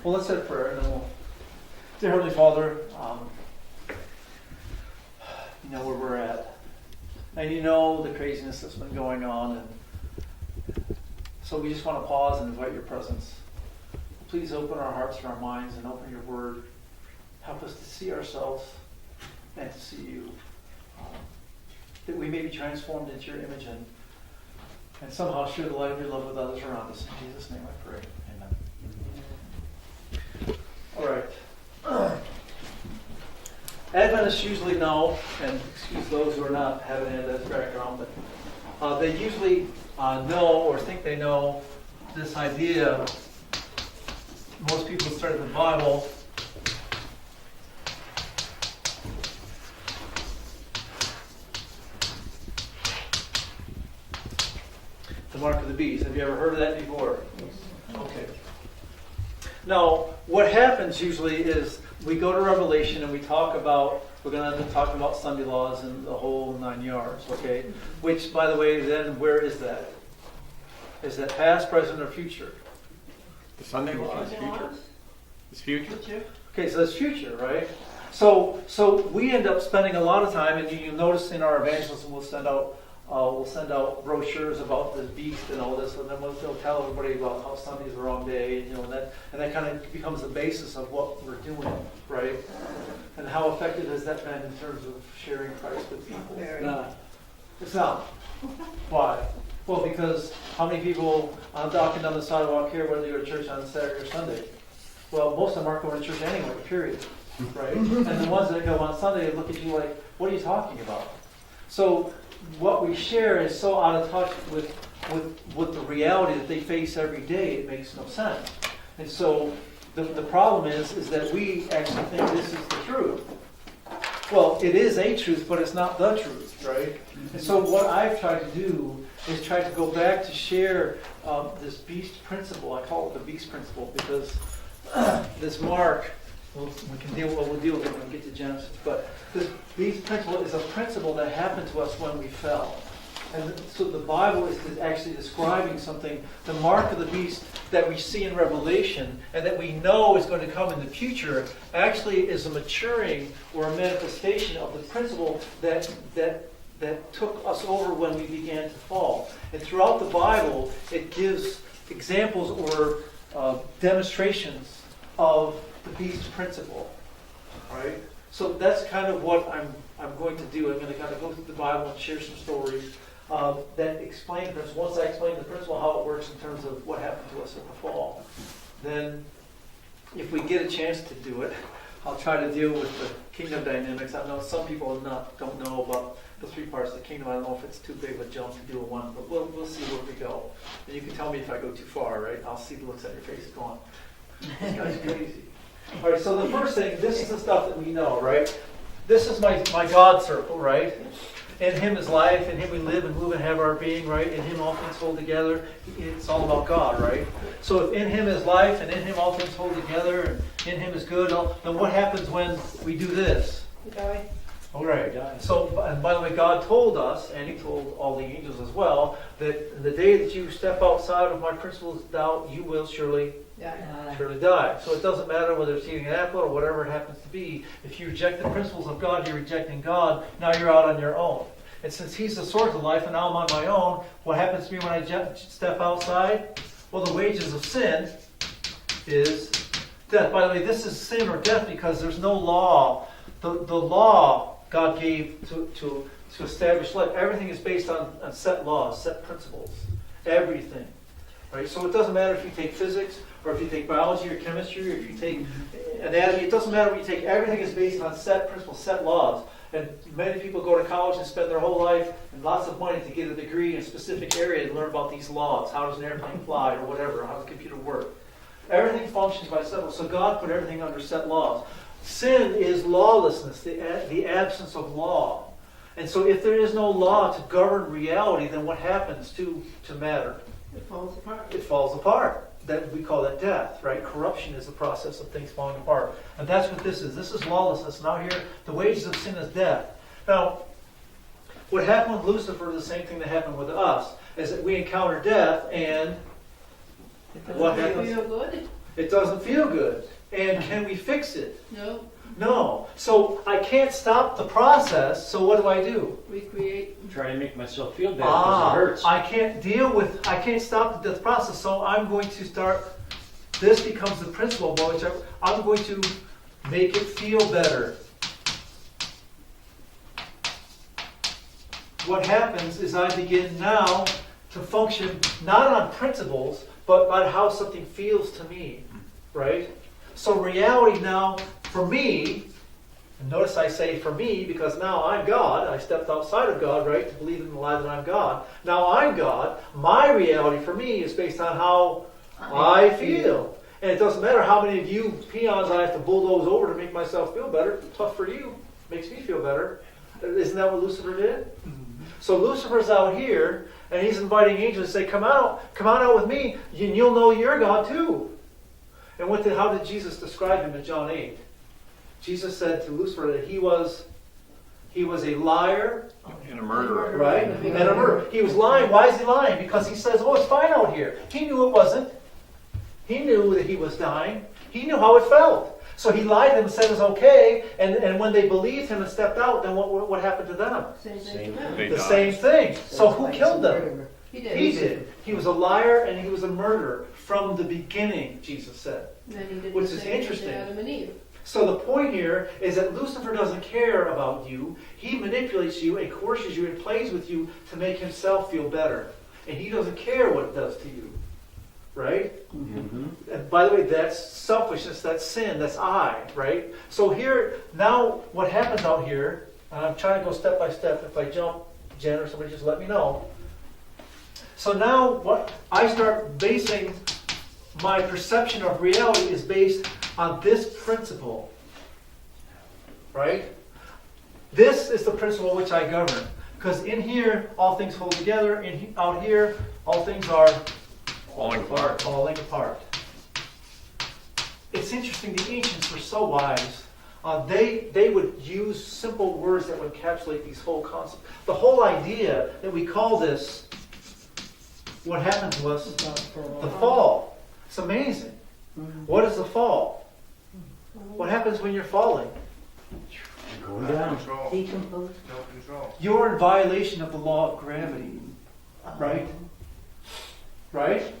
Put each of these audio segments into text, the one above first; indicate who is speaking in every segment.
Speaker 1: Well, let's say a prayer, and then we'll. Dear Heavenly Father, you know where we're at, and you know the craziness that's been going on, and so we just want to pause and invite your presence. Please open our hearts and our minds, and open your Word. Help us to see ourselves and to see you, that we may be transformed into your image and somehow share the light of your love with others around us. In Jesus' name I pray. Amen. All right. Adventists usually know, and excuse those who are not having an Adventist background, but they usually know or think they know this idea. Most people start in the Bible. The mark of the beast. Have you ever heard of that before? Okay. Now, what happens usually is we go to Revelation and we talk about, we're going to end up talking about Sunday laws and the whole 9 yards, okay? Which, by the way, then where is that? Is that past, present, or future?
Speaker 2: The Sunday law is future. It's future.
Speaker 1: Okay, so that's future, right? So we end up spending a lot of time, and you notice in our evangelism we'll send out brochures about the beast and all this, and then we'll tell everybody about how Sunday's the wrong day, you know, and that kind of becomes the basis of what we're doing, right? And how effective has that been in terms of sharing Christ with people?
Speaker 3: No.
Speaker 1: It's not. Why? Well, because how many people walking down the sidewalk here, whether you go to church on Saturday or Sunday? Well, most of them aren't going to church anyway, period, right? And the ones that go on Sunday look at you like, what are you talking about? So what we share is so out of touch with the reality that they face every day, it makes no sense. And so the problem is that we actually think this is the truth. Well, it is a truth, but it's not the truth, right? And so what I've tried to do is try to go back to share this beast principle. I call it the beast principle because this mark, we'll deal with it when we get to Genesis, but this beast principle is a principle that happened to us when we fell. And so the Bible is actually describing something, the mark of the beast that we see in Revelation and that we know is going to come in the future actually is a maturing or a manifestation of the principle that took us over when we began to fall. And throughout the Bible, it gives examples or demonstrations of the beast principle, right? So that's kind of what I'm going to do. I'm going to kind of go through the Bible and share some stories that explain this. Once I explain the principle, how it works in terms of what happened to us at the fall, then if we get a chance to do it, I'll try to deal with the kingdom dynamics. I know some people don't know about the three parts of the kingdom. I don't know if it's too big of a jump to do in one, but we'll see where we go. And you can tell me if I go too far, right? I'll see the looks on your face going, this guy's crazy. All right, so the first thing, this is the stuff that we know, right? This is my God circle, right? In Him is life, in Him we live and move and have our being, right? In Him all things hold together. It's all about God, right? So if in Him is life and in Him all things hold together and in Him is good, then what happens when we do this?
Speaker 3: We die.
Speaker 1: All right. So, and by the way, God told us, and He told all the angels as well, that the day that you step outside of my principles, you will surely die. So it doesn't matter whether it's eating an apple or whatever it happens to be. If you reject the principles of God, you're rejecting God. Now you're out on your own. And since He's the source of life and now I'm on my own, what happens to me when I step outside? Well, the wages of sin is death. By the way, this is sin or death because there's no law. The law God gave to establish life, everything is based on set laws, set principles. Everything. Right? So it doesn't matter if you take physics, or if you take biology or chemistry, or if you take anatomy, it doesn't matter what you take. Everything is based on set principles, set laws. And many people go to college and spend their whole life and lots of money to get a degree in a specific area and learn about these laws. How does an airplane fly, or whatever? How does a computer work? Everything functions by set laws. So God put everything under set laws. Sin is lawlessness, the absence of law. And so if there is no law to govern reality, then what happens to matter?
Speaker 3: It falls apart.
Speaker 1: It falls apart. That we call that death, right? Corruption is the process of things falling apart. And that's what this is. This is lawlessness. Now here, the wages of sin is death. Now, what happened with Lucifer is the same thing that happened with us, is that we encounter death and what happens?
Speaker 3: Feel good.
Speaker 1: It doesn't feel good. And can we fix it?
Speaker 3: No,
Speaker 1: No. So I can't stop the process, so what do?
Speaker 3: recreate.
Speaker 4: Try to make myself feel better because it hurts.
Speaker 1: I can't stop the process, so I'm going to start, this becomes the principle, which I'm going to make it feel better. What happens is I begin now to function not on principles, but on how something feels to me, right? So reality now, for me, and notice I say for me because now I'm God. I stepped outside of God, right, to believe in the lie that I'm God. Now I'm God. My reality for me is based on how I feel. And it doesn't matter how many of you peons I have to bulldoze over to make myself feel better. Tough for you. Makes me feel better. Isn't that what Lucifer did? So Lucifer's out here, and he's inviting angels to say, come on out with me, and you'll know you're God too. And how did Jesus describe him in John 8? Jesus said to Lucifer that he was a liar,
Speaker 2: And a murderer.
Speaker 1: right? And a murderer. He was lying. Why is he lying? Because he says, oh, it's fine out here. He knew it wasn't. He knew that he was dying. He knew how it felt. So he lied to them and said it was okay. And when they believed him and stepped out, then what happened to them?
Speaker 3: Same
Speaker 4: Same
Speaker 3: thing.
Speaker 4: thing.
Speaker 2: They
Speaker 1: The
Speaker 2: died.
Speaker 1: same thing. So who killed them?
Speaker 3: He did.
Speaker 1: He did. He was a liar and he was a murderer from the beginning, Jesus said.
Speaker 3: Then he did
Speaker 1: Which
Speaker 3: the
Speaker 1: is
Speaker 3: same
Speaker 1: interesting.
Speaker 3: to Adam and Eve.
Speaker 1: So the point here is that Lucifer doesn't care about you. He manipulates you and coerces you and plays with you to make himself feel better. And he doesn't care what it does to you. Right? And by the way, that's selfishness, that's sin, that's I, right? So here, now what happens out here, and I'm trying to go step by step. If I jump, Jen or somebody just let me know. So now what I start basing my perception of reality is based on this principle, right? This is the principle which I govern. Because in here, all things hold together. Out here, all things are
Speaker 2: Falling apart.
Speaker 1: falling apart. It's interesting, the ancients were so wise. They would use simple words that would encapsulate these whole concepts. The whole idea that we call this, what happened to us, the fall. It's amazing. What is the fall? What happens when you're falling?
Speaker 4: Going down.
Speaker 5: Decompose.
Speaker 6: No control.
Speaker 1: You're in violation of the law of gravity, right? Right?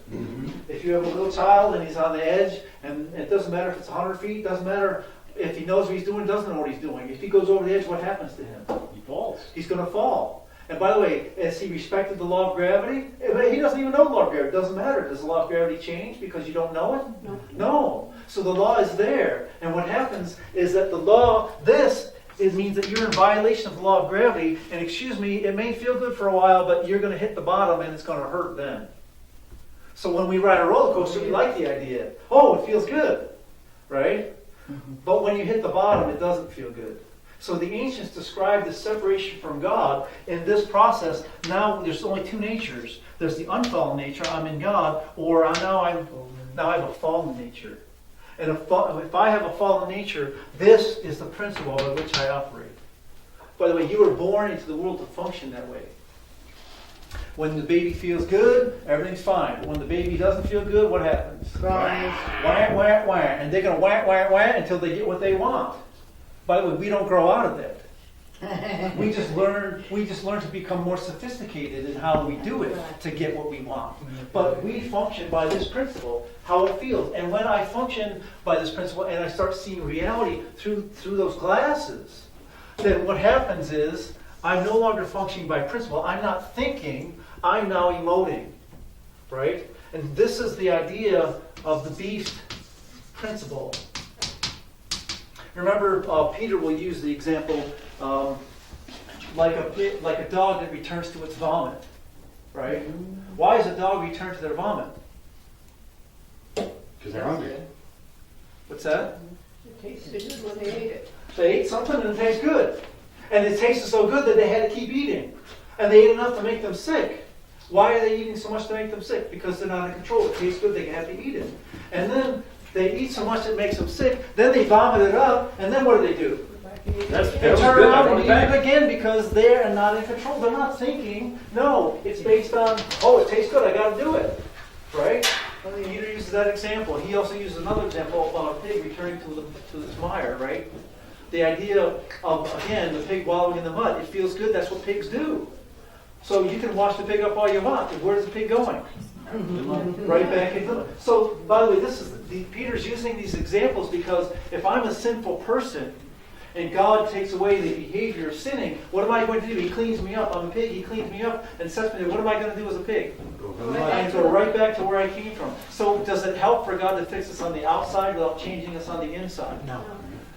Speaker 1: If you have a little child and he's on the edge, and it doesn't matter if it's 100 feet, doesn't matter if he knows what he's doing, doesn't know what he's doing. If he goes over the edge, what happens to him?
Speaker 4: He falls.
Speaker 1: He's going to fall. And by the way, has he respected the law of gravity? He doesn't even know the law of gravity. It doesn't matter. Does the law of gravity change because you don't know it?
Speaker 3: No.
Speaker 1: No. So the law is there. And what happens is that the law, it means that you're in violation of the law of gravity. And excuse me, it may feel good for a while, but you're going to hit the bottom and it's going to hurt then. So when we ride a roller coaster, we like the idea. Oh, it feels good, right? But when you hit the bottom, it doesn't feel good. So the ancients described the separation from God in this process. Now there's only two natures. There's the unfallen nature, I'm in God, or now I have a fallen nature. And if I have a fallen nature, this is the principle by which I operate. By the way, you were born into the world to function that way. When the baby feels good, everything's fine. When the baby doesn't feel good, what happens?
Speaker 5: Cries.
Speaker 1: Wah, wah, wah. And they're going to wah, wah, wah until they get what they want. By the way, we don't grow out of that. We just learn to become more sophisticated in how we do it to get what we want. But we function by this principle, how it feels. And when I function by this principle and I start seeing reality through those glasses, then what happens is I'm no longer functioning by principle. I'm not thinking, I'm now emoting. Right? And this is the idea of the beast principle. Remember, Peter will use the example like a dog that returns to its vomit, right? Why does a dog return to their vomit?
Speaker 4: Because they're hungry.
Speaker 1: What's that?
Speaker 3: It tasted good when they ate it.
Speaker 1: They ate something and it tastes good. And it tasted so good that they had to keep eating. And they ate enough to make them sick. Why are they eating so much to make them sick? Because they're not in control. It tastes good, they have to eat it. And then they eat so much it makes them sick, then they vomit it up, and then what do?
Speaker 4: That's
Speaker 1: They
Speaker 4: was
Speaker 1: turn
Speaker 4: good.
Speaker 1: around
Speaker 4: I want
Speaker 1: and
Speaker 4: it
Speaker 1: eat it
Speaker 4: back.
Speaker 1: again because they're not in control. They're not thinking. No, it's based on, oh, it tastes good, I gotta do it. Right?
Speaker 3: Oh, yeah.
Speaker 1: Peter uses that example. He also uses another example about a pig returning to its mire, right? The idea of, again, the pig wallowing in the mud. It feels good. That's what pigs do. So you can wash the pig up all you want. Where's the pig going? Right back into the... So, by the way, Peter's using these examples because if I'm a sinful person and God takes away the behavior of sinning, what am I going to do? He cleans me up. I'm a pig. He cleans me up and sets me there. What am I going to do as a pig? I go right back to where I came from. So does it help for God to fix us on the outside without changing us on the inside?
Speaker 5: No.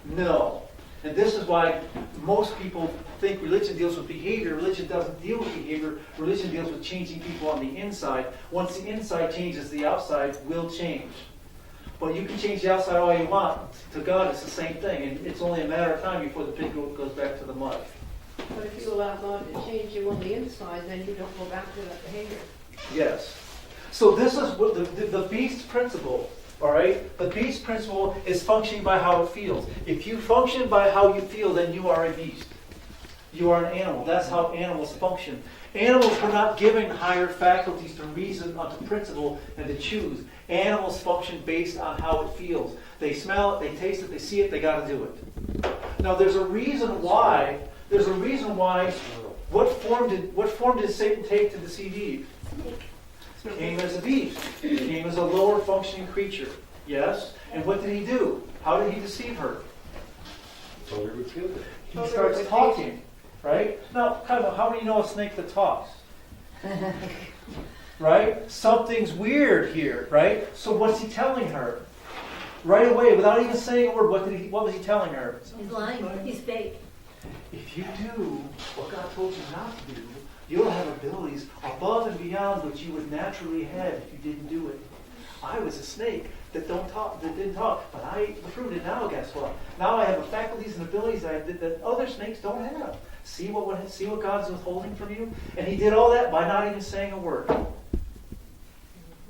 Speaker 1: No. And this is why most people think religion deals with behavior. Religion doesn't deal with behavior. Religion deals with changing people on the inside. Once the inside changes, the outside will change. But you can change the outside all you want. To God, it's the same thing. And it's only a matter of time before the pig goes back to the mud.
Speaker 3: But if you allow God to change you on the inside, then you don't go back to that behavior.
Speaker 1: Yes. So this is what the beast principle, all right? The beast principle is functioning by how it feels. If you function by how you feel, then you are a beast. You are an animal. That's how animals function. Animals were not given higher faculties to reason, to principle, and to choose. Animals function based on how it feels. They smell it, they taste it, they see it, they got to do it. Now, there's a reason why. What form did Satan take to deceive Eve? Came as a beast. Came as a lower functioning creature. Yes? And what did he do? How did he deceive her?
Speaker 4: Told her it would feel good.
Speaker 1: He starts talking. Right? Now, how do you know a snake that talks? Right? Something's weird here, right? So what's he telling her? Right away, without even saying a word, what was he telling her?
Speaker 6: He's lying. He's fake.
Speaker 1: If you do what God told you not to do, you'll have abilities above and beyond what you would naturally have if you didn't do it. I was a snake that didn't talk, but I ate the fruit, and now guess what? Now I have faculties and abilities that other snakes don't have. See what God's withholding from you? And he did all that by not even saying a word.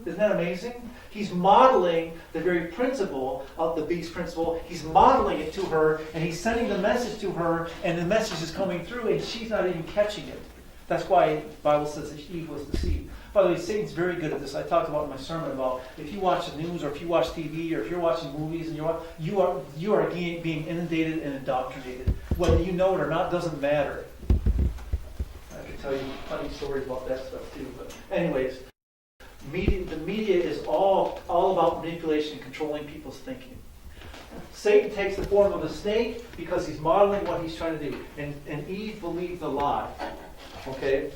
Speaker 1: Isn't that amazing? He's modeling the very principle of the beast principle. He's modeling it to her, and he's sending the message to her, and the message is coming through, and she's not even catching it. That's why the Bible says that Eve was deceived. By the way, Satan's very good at this. I talked about in my sermon about if you watch the news or if you watch TV or if you're watching movies and you are being inundated and indoctrinated. Whether you know it or not doesn't matter. I can tell you funny stories about that stuff too. But anyways, the media is all about manipulation and controlling people's thinking. Satan takes the form of a snake because he's modeling what he's trying to do. And Eve believed the lie. Okay?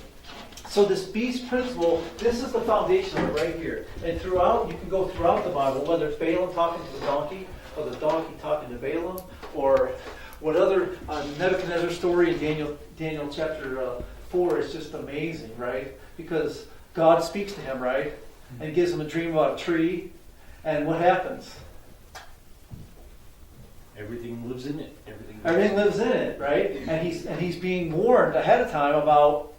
Speaker 1: So this beast principle, this is the foundation of it right here. And you can go throughout the Bible, whether it's Balaam talking to the donkey, or the donkey talking to Balaam, or what other Nebuchadnezzar story in Daniel chapter 4 is just amazing, right? Because God speaks to him, right? And gives him a dream about a tree. And what happens?
Speaker 4: Everything lives in it.
Speaker 1: Everything lives in it, right? And he's being warned ahead of time about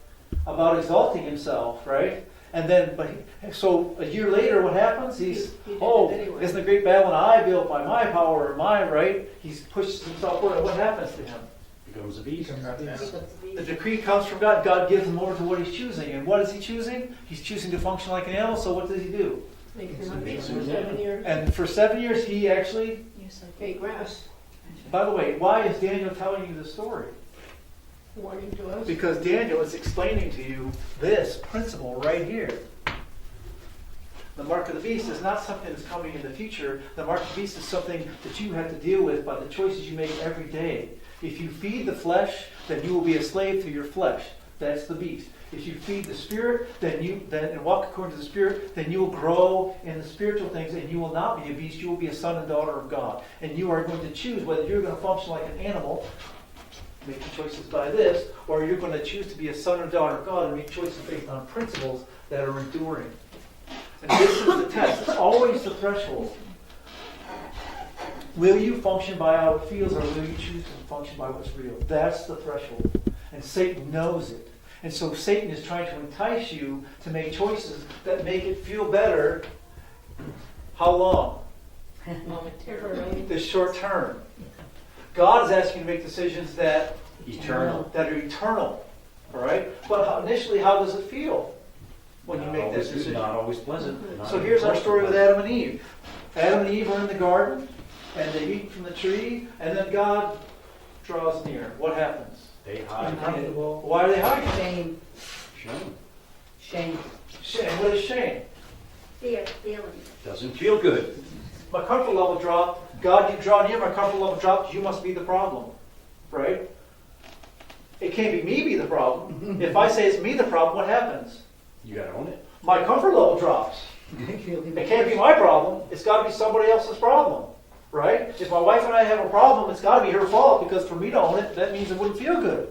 Speaker 1: exalting himself, right? And then, so a year later, what happens? He's,
Speaker 3: anyway.
Speaker 1: Isn't the great Babylon I built by my power or my right? He's pushes himself forward. And what happens to him?
Speaker 4: Becomes a beast.
Speaker 1: The decree comes from God. God gives him over to what he's choosing. And what is he choosing? He's choosing to function like an animal. So what does he do?
Speaker 3: Makes him a beast for 7 years.
Speaker 1: And for 7 years, he actually.
Speaker 3: Ate grass.
Speaker 1: By the way, why is Daniel telling you this story?
Speaker 3: Warning to us.
Speaker 1: Because Daniel is explaining to you this principle right here. The mark of the beast is not something that's coming in the future. The mark of the beast is something that you have to deal with by the choices you make every day. If you feed the flesh, then you will be a slave to your flesh. That's the beast. If you feed the Spirit, and walk according to the Spirit, then you will grow in the spiritual things, and you will not be a beast. You will be a son and daughter of God. And you are going to choose whether you're going to function like an animal, making choices by this, or you're going to choose to be a son or daughter of God and make choices based on principles that are enduring. And this is the test. It's always the threshold. Will you function by how it feels, or will you choose to function by what's real? That's the threshold. And Satan knows it. And so Satan is trying to entice you to make choices that make it feel better. How long?
Speaker 3: Momentarily.
Speaker 1: The short term. God is asking you to make decisions that are eternal. All right? But initially, how does it feel? when you
Speaker 4: Not
Speaker 1: make that
Speaker 4: always good,
Speaker 1: decision.
Speaker 4: Not always pleasant.
Speaker 1: So here's our story with Adam and Eve. Adam and Eve are in the garden, and they eat from the tree, and then God draws near. What happens?
Speaker 4: They hide.
Speaker 5: Uncomfortable.
Speaker 1: Why are they hiding?
Speaker 5: Shame.
Speaker 4: Shame.
Speaker 5: Shame.
Speaker 1: Shame. What is shame?
Speaker 3: Feelings.
Speaker 4: Doesn't feel good.
Speaker 1: My comfort level dropped. God, you draw near, my comfort level dropped. You must be the problem. Right? It can't be me be the problem. If I say it's me the problem, what happens?
Speaker 4: You gotta own it.
Speaker 1: My comfort level drops. It can't be my problem. It's got to be somebody else's problem. Right? If my wife and I have a problem, it's got to be her fault, because for me to own it, that means it wouldn't feel good.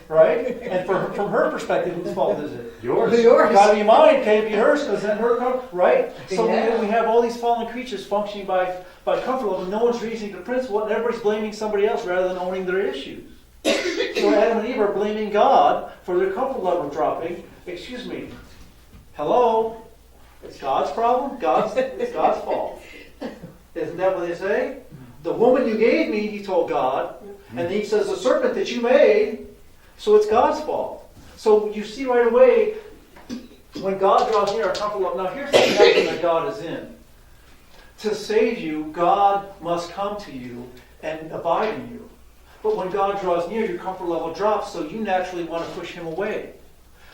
Speaker 1: Right? And from her perspective, whose fault is it?
Speaker 4: Yours.
Speaker 1: It's got to be mine, can't be hers, because then right? So
Speaker 5: Yeah.
Speaker 1: we have all these fallen creatures functioning by comfort level. No one's reasoning the principle, and everybody's blaming somebody else rather than owning their issues. So Adam and Eve are blaming God for their comfort level dropping. Excuse me. Hello? It's God's problem? It's God's fault. Isn't that what they say? The woman you gave me, he told God. And he says, the serpent that you made, so it's God's fault. So you see right away, when God draws near our comfort level. Now here's the connection that God is in. To save you, God must come to you and abide in you. But when God draws near, your comfort level drops, so you naturally want to push him away.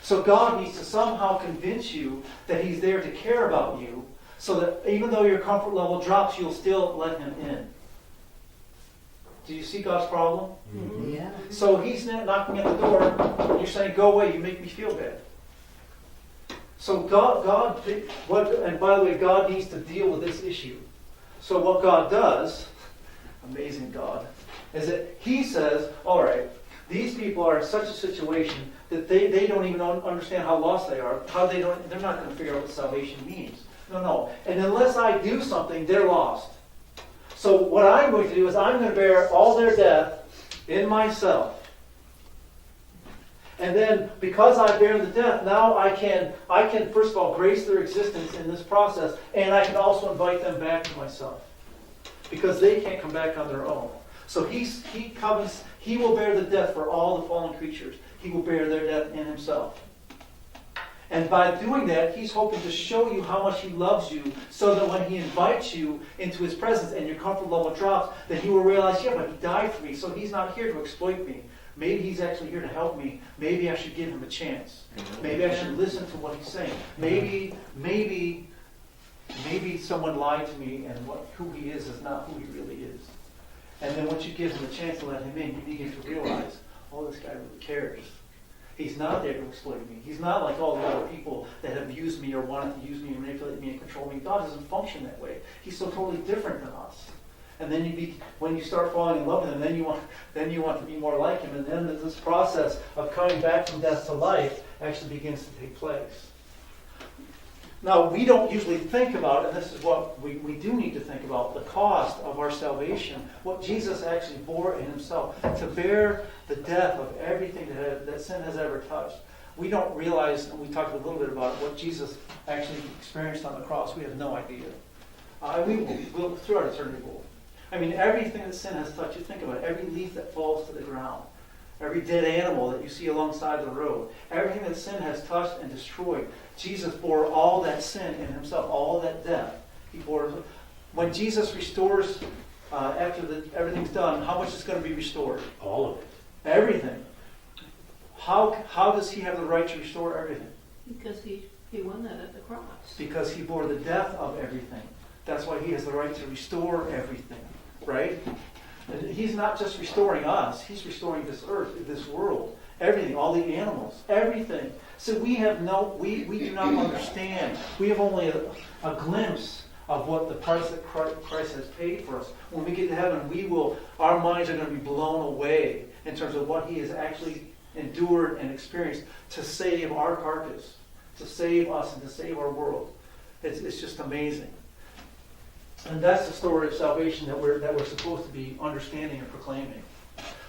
Speaker 1: So God needs to somehow convince you that he's there to care about you, so that even though your comfort level drops, you'll still let him in. Do you see God's problem?
Speaker 4: Mm-hmm.
Speaker 5: Yeah.
Speaker 1: So he's knocking at the door, and you're saying, go away, you make me feel bad. So and by the way, God needs to deal with this issue. So what God does, amazing God, is that he says, all right, these people are in such a situation that they don't even understand how lost they are. They're not going to figure out what salvation means. No. And unless I do something, they're lost. So what I'm going to do is I'm going to bear all their death in myself. And then because I bear the death, now I can first of all grace their existence in this process, and I can also invite them back to myself. Because they can't come back on their own. So he will bear the death for all the fallen creatures. He will bear their death in himself. And by doing that, he's hoping to show you how much he loves you, so that when he invites you into his presence and your comfort level drops, that you will realize, yeah, but he died for me, so he's not here to exploit me. Maybe he's actually here to help me. Maybe I should give him a chance. Maybe I should listen to what he's saying. Maybe someone lied to me, and who he is not who he really is. And then once you give him a chance to let him in, you begin to realize, oh, this guy really cares. He's not there to exploit me. He's not like all the other people that have used me or wanted to use me, manipulate me, and control me. God doesn't function that way. He's so totally different than us. And then when you start falling in love with him, then you want to be more like him. And then this process of coming back from death to life actually begins to take place. Now, we don't usually think about, and this is what we do need to think about, the cost of our salvation, what Jesus actually bore in himself, to bear the death of everything that sin has ever touched. We don't realize, and we talked a little bit about it, what Jesus actually experienced on the cross. We have no idea. We'll throughout eternity, I mean, everything that sin has touched, you think about it, every leaf that falls to the ground, every dead animal that you see alongside the road, everything that sin has touched and destroyed, Jesus bore all that sin in himself, all that death. He bore it. When Jesus restores, after everything's done, how much is going to be restored?
Speaker 4: All of it.
Speaker 1: Everything. How does he have the right to restore everything?
Speaker 3: Because he won that at the cross.
Speaker 1: Because he bore the death of everything. That's why he has the right to restore everything, right? He's not just restoring us, he's restoring this earth, this world, everything, all the animals, everything. So we do not understand. We have only a glimpse of what the price that Christ has paid for us. When we get to heaven, our minds are going to be blown away in terms of what he has actually endured and experienced to save our carcass, to save us and to save our world. It's just amazing. And that's the story of salvation that we're supposed to be understanding and proclaiming.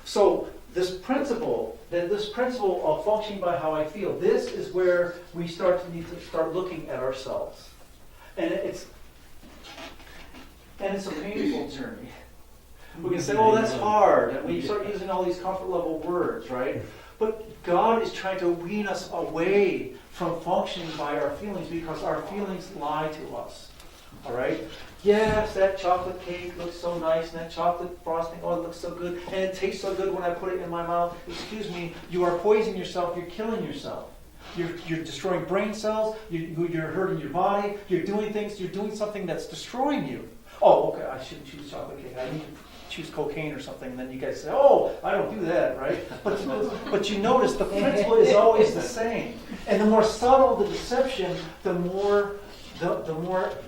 Speaker 1: So this principle of functioning by how I feel, this is where we need to start looking at ourselves. And it's a painful journey. We can say, oh, that's hard. And we start using all these comfort level words, right? But God is trying to wean us away from functioning by our feelings because our feelings lie to us. All right? Yes, that chocolate cake looks so nice, and that chocolate frosting, oh, it looks so good, and it tastes so good when I put it in my mouth. Excuse me, you are poisoning yourself, you're killing yourself. You're destroying brain cells, you're hurting your body, you're doing something that's destroying you. Oh, okay, I shouldn't choose chocolate cake, I need to choose cocaine or something, and then you guys say, oh, I don't do that, right? But you notice the principle is always the same. And the more subtle the deception, the more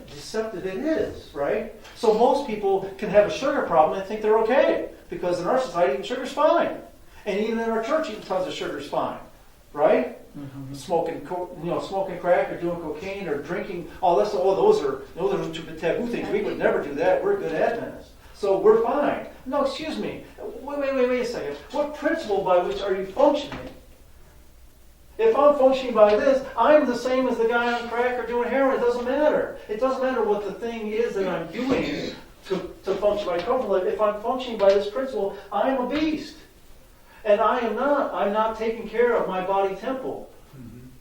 Speaker 1: deceptive it is, right? So most people can have a sugar problem and think they're okay, because in our society, eating sugar's fine. And even in our church, eating tons of sugar's fine, right? Mm-hmm. Smoking crack or doing cocaine or drinking, those are taboo things. We would never do that. We're good Adventists. So we're fine. No, excuse me. Wait a second. What principle by which are you functioning? If I'm functioning by this, I'm the same as the guy on crack or doing heroin. It doesn't matter. It doesn't matter what the thing is that I'm doing to function by comfort life. If I'm functioning by this principle, I'm a beast. And I'm not taking care of my body temple.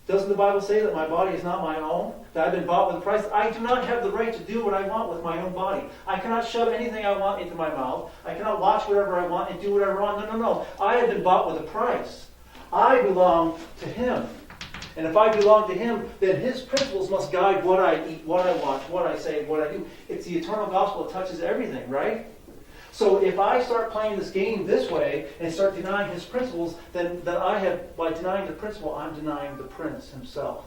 Speaker 1: Doesn't the Bible say that my body is not my own? That I've been bought with a price? I do not have the right to do what I want with my own body. I cannot shove anything I want into my mouth. I cannot watch whatever I want and do whatever I want. No. I have been bought with a price. I belong to Him. And if I belong to Him, then His principles must guide what I eat, what I watch, what I say, what I do. It's the eternal gospel. It touches everything, right? So if I start playing this game this way and start denying His principles, then by denying the principle, I'm denying the Prince Himself.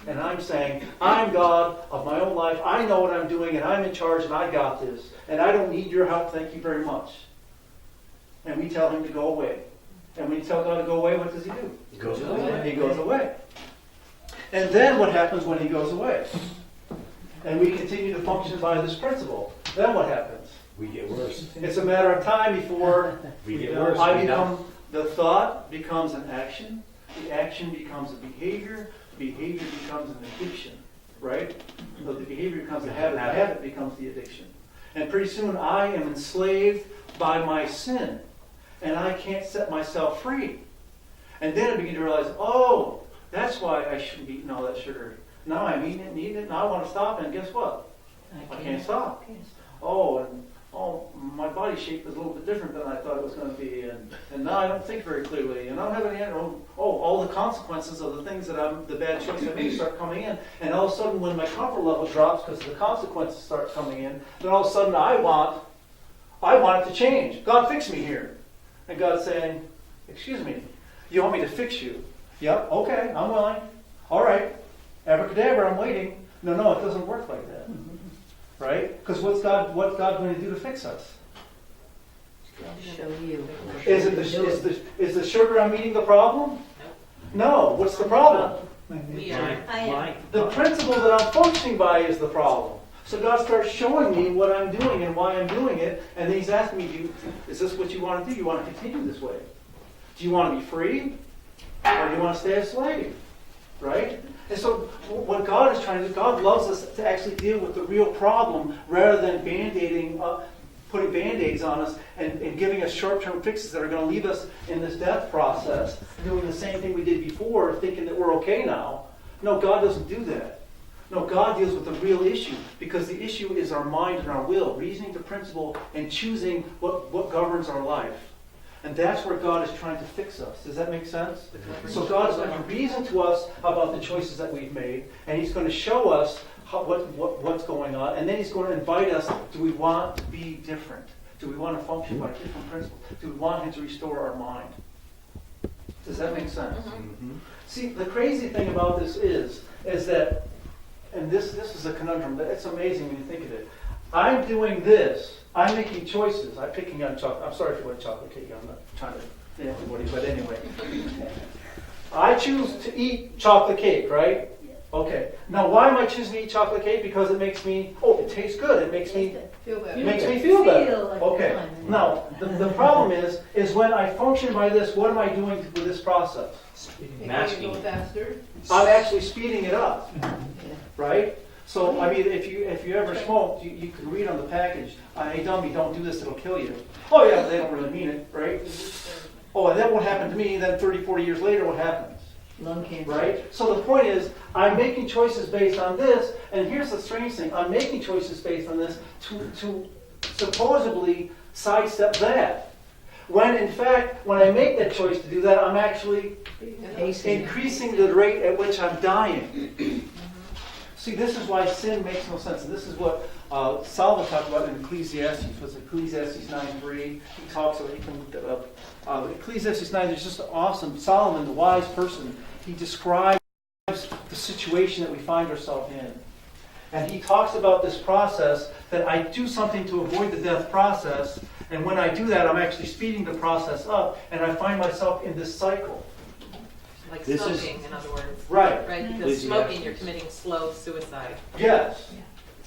Speaker 1: And I'm saying, I'm God of my own life. I know what I'm doing, and I'm in charge, and I got this. And I don't need your help. Thank you very much. And we tell Him to go away. And when you tell God to go away, what does He do?
Speaker 4: He goes away.
Speaker 1: He goes away. And then what happens when He goes away? And we continue to function by this principle. Then what happens?
Speaker 4: We get worse.
Speaker 1: It's a matter of time before
Speaker 4: We get worse.
Speaker 1: the thought becomes an action, the action becomes a behavior, the behavior becomes an addiction, right? So the behavior becomes a habit, the habit becomes the addiction. And pretty soon I am enslaved by my sin, and I can't set myself free. And then I begin to realize, oh, that's why I shouldn't be eating all that sugar. Now I'm eating it, and I want to stop, and guess what? I can't stop. My body shape is a little bit different than I thought it was going to be, and now I don't think very clearly, and I don't have any, all the consequences of the things the bad choices I made start coming in, and all of a sudden when my comfort level drops because the consequences start coming in, then all of a sudden I want it to change. God, fix me here. And God's saying, excuse me, you want me to fix you? Yep, okay, I'm willing. All right, abracadabra, I'm waiting. No, it doesn't work like that. Right? Because what's God going to do to fix us?
Speaker 3: Show you.
Speaker 1: Is the sugar I'm eating the problem? No. What's the problem?
Speaker 5: We are.
Speaker 1: The principle that I'm functioning by is the problem. So God starts showing me what I'm doing and why I'm doing it, and then He's asking me, is this what you want to do? You want to continue this way? Do you want to be free? Or do you want to stay a slave? Right? And so what God is trying to do, God loves us to actually deal with the real problem rather than putting Band-Aids on us and giving us short-term fixes that are going to leave us in this death process, doing the same thing we did before, thinking that we're okay now. No, God doesn't do that. No, God deals with the real issue, because the issue is our mind and our will, reasoning to principle and choosing what governs our life. And that's where God is trying to fix us. Does that make sense? So God is going to reason to us about the choices that we've made, and He's going to show us what's going on, and then He's going to invite us, do we want to be different? Do we want to function by different principles? Do we want Him to restore our mind? Does that make sense?
Speaker 4: Mm-hmm.
Speaker 1: See, the crazy thing about this is that, and this is a conundrum, but it's amazing when you think of it. I'm doing this. I'm making choices. I'm picking on chocolate. I'm sorry if you want chocolate cake. I'm not trying to hit anybody, but anyway. I choose to eat chocolate cake, right? Okay. Now, why am I choosing to eat chocolate cake? Because it makes me, it tastes good. It makes me
Speaker 3: Feel better.
Speaker 1: It makes me feel better.
Speaker 5: like
Speaker 1: Okay.
Speaker 5: you're fine.
Speaker 1: Now, the problem is when I function by this, what am I doing with this process?
Speaker 3: Masking. Go faster.
Speaker 1: I'm actually speeding it up, right? So, I mean, if you ever smoked, you can read on the package, hey dummy, don't do this, it'll kill you. Oh yeah, but they don't really mean it, right? Oh, and then what happened to me, then 30, 40 years later, what happens?
Speaker 5: Lung cancer.
Speaker 1: right? So the point is, I'm making choices based on this, and here's the strange thing, I'm making choices based on this to supposedly sidestep that. When in fact, when I make that choice to do that, I'm actually increasing the rate at which I'm dying. See, this is why sin makes no sense. And this is what Solomon talked about in Ecclesiastes. Was Ecclesiastes 9:3? He talks about, you can look that up. Ecclesiastes 9 is just awesome. Solomon, the wise person, he describes the situation that we find ourselves in. And he talks about this process that I do something to avoid the death process. And when I do that, I'm actually speeding the process up. And I find myself in this cycle.
Speaker 6: Like
Speaker 4: This is-
Speaker 6: smoking, in other words.
Speaker 1: Right.
Speaker 6: Right, because
Speaker 4: Ecclesiastes.
Speaker 6: smoking, you're committing slow suicide.
Speaker 1: Yes.
Speaker 5: Yeah.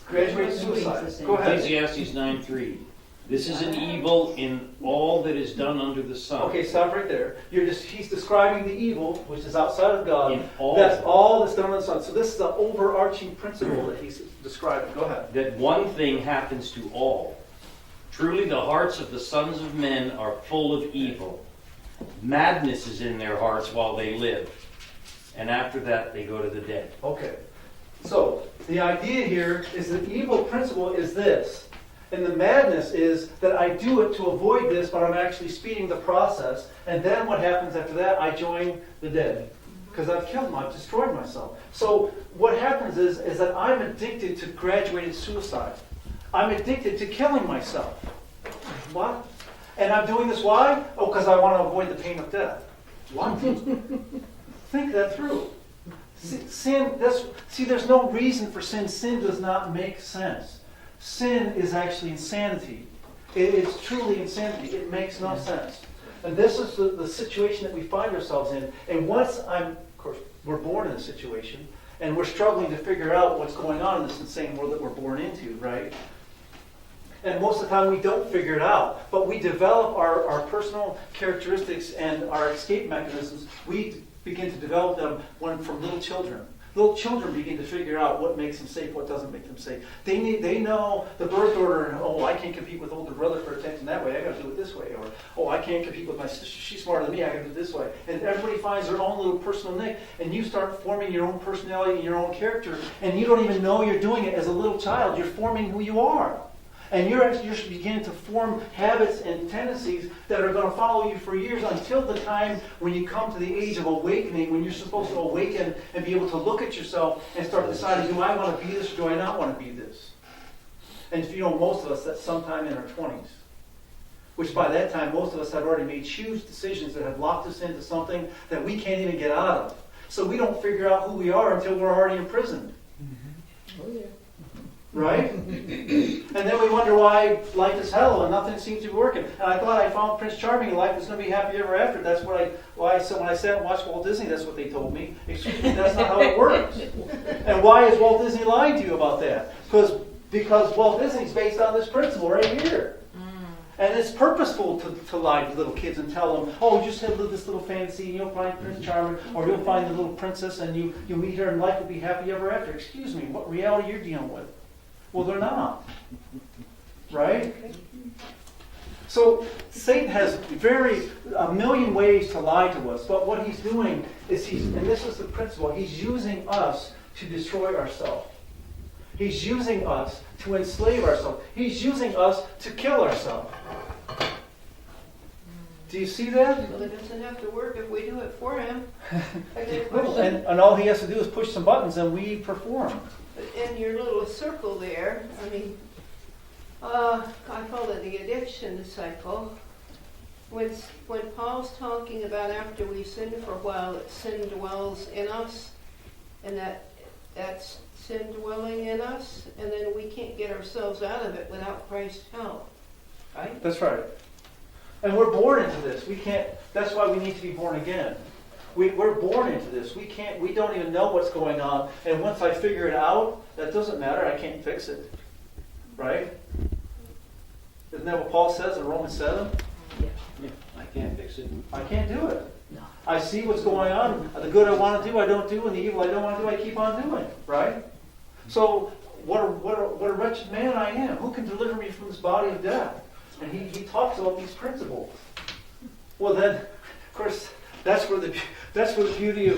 Speaker 1: Graduate suicide. Go ahead.
Speaker 4: Ecclesiastes 9:3. This is an evil in all that is done under the sun.
Speaker 1: Okay, stop right there. He's describing the evil, which is outside of God.
Speaker 4: In all.
Speaker 1: That's all that's done on the sun. So this is the overarching principle that he's describing. Go ahead.
Speaker 4: That one thing happens to all. Truly the hearts of the sons of men are full of evil. Madness is in their hearts while they live. And after that they go to the dead.
Speaker 1: Okay. So the idea here is that the evil principle is this. And the madness is that I do it to avoid this, but I'm actually speeding the process. And then what happens after that? I join the dead. Because I've killed them, I've destroyed myself. So what happens is that I'm addicted to graduated suicide. I'm addicted to killing myself. What? And I'm doing this why? Oh, because I want to avoid the pain of death. What? Think that through. Sin, there's no reason for sin. Sin does not make sense. Sin is actually insanity. It's truly insanity. It makes no sense. And this is the situation that we find ourselves in. And once of course, we're born in a situation, and we're struggling to figure out what's going on in this insane world that we're born into, right? And most of the time we don't figure it out, but we develop our personal characteristics and our escape mechanisms. We begin to develop them from little children. Little children begin to figure out what makes them safe, what doesn't make them safe. They know the birth order, and oh, I can't compete with older brother for attention that way, I gotta do it this way. Or, oh, I can't compete with my sister, she's smarter than me, I gotta do it this way. And everybody finds their own little personal nick, and you start forming your own personality and your own character, and you don't even know you're doing it as a little child. You're forming who you are. And you're beginning to form habits and tendencies that are going to follow you for years until the time when you come to the age of awakening, when you're supposed to awaken and be able to look at yourself and start deciding, do I want to be this or do I not want to be this? And if you know, most of us, that's sometime in our 20s. Which by that time, most of us have already made huge decisions that have locked us into something that we can't even get out of. So we don't figure out who we are until we're already imprisoned.
Speaker 5: Oh, yeah.
Speaker 1: Right? And then we wonder why life is hell and nothing seems to be working. And I thought I found Prince Charming and life was going to be happy ever after. That's what when I sat and watched Walt Disney, that's what they told me. Excuse me, that's not how it works. And why is Walt Disney lying to you about that? Because Walt Disney's based on this principle right here. And it's purposeful to lie to little kids and tell them, oh, just have this little fantasy and you'll find Prince Charming, or you'll find the little princess and you'll meet her and life will be happy ever after. Excuse me, what reality you're dealing with? Well, they're not. Right? So Satan has a million ways to lie to us, but what he's doing is and this is the principle, he's using us to destroy ourselves. He's using us to enslave ourselves. He's using us to kill ourselves. Do you see that?
Speaker 3: Well, it doesn't have to work if we do it for him. I got a
Speaker 1: Well,
Speaker 3: question.
Speaker 1: and all he has to do is push some buttons and we perform.
Speaker 3: In your little circle there, I mean, I call it the addiction cycle. When Paul's talking about after we sin for a while, that sin dwells in us, and that's sin dwelling in us, and then we can't get ourselves out of it without Christ's help, right?
Speaker 1: That's right. And we're born into this. We can't. That's why we need to be born again. We're born into this. We don't even know what's going on. And once I figure it out, that doesn't matter. I can't fix it. Right? Isn't that what Paul says in Romans 7?
Speaker 4: Yeah, I can't fix it.
Speaker 1: I can't do it.
Speaker 5: No.
Speaker 1: I see what's going on. The good I want to do, I don't do. And the evil I don't want to do, I keep on doing. Right? So what a wretched man I am. Who can deliver me from this body of death? And he talks about these principles. Well then, of course, That's where the beauty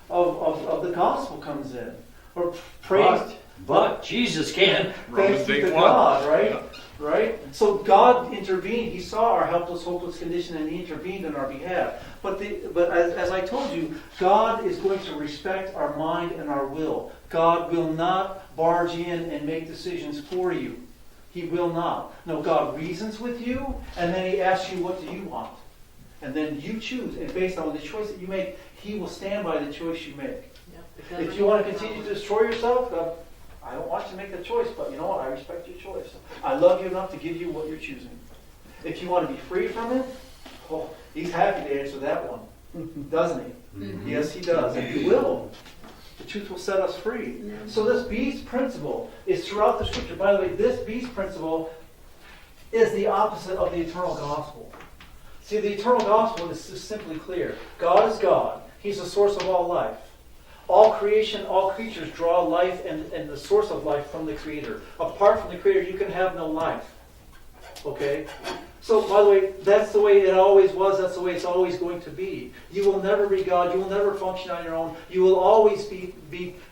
Speaker 1: of the gospel comes in. Or praise.
Speaker 4: But Jesus can.
Speaker 1: Thanks be to God, right? Right? So God intervened. He saw our helpless, hopeless condition, and He intervened on our behalf. But as I told you, God is going to respect our mind and our will. God will not barge in and make decisions for you. He will not. No, God reasons with you, and then He asks you, what do you want? And then you choose. And based on the choice that you make, He will stand by the choice you make.
Speaker 6: Yep.
Speaker 1: If you want to continue to destroy yourself, I don't want you to make the choice, but you know what? I respect your choice. I love you enough to give you what you're choosing. If you want to be free from it, oh, He's happy to answer that one, doesn't He? Mm-hmm. Yes, He does, and He will. The truth will set us free. Mm-hmm. So this beast principle is throughout the Scripture. By the way, this beast principle is the opposite of the eternal gospel. See, the eternal gospel is just simply clear. God is God. He's the source of all life. All creation, all creatures draw life and the source of life from the Creator. Apart from the Creator, you can have no life. Okay? So, by the way, that's the way it always was. That's the way it's always going to be. You will never be God. You will never function on your own. You will always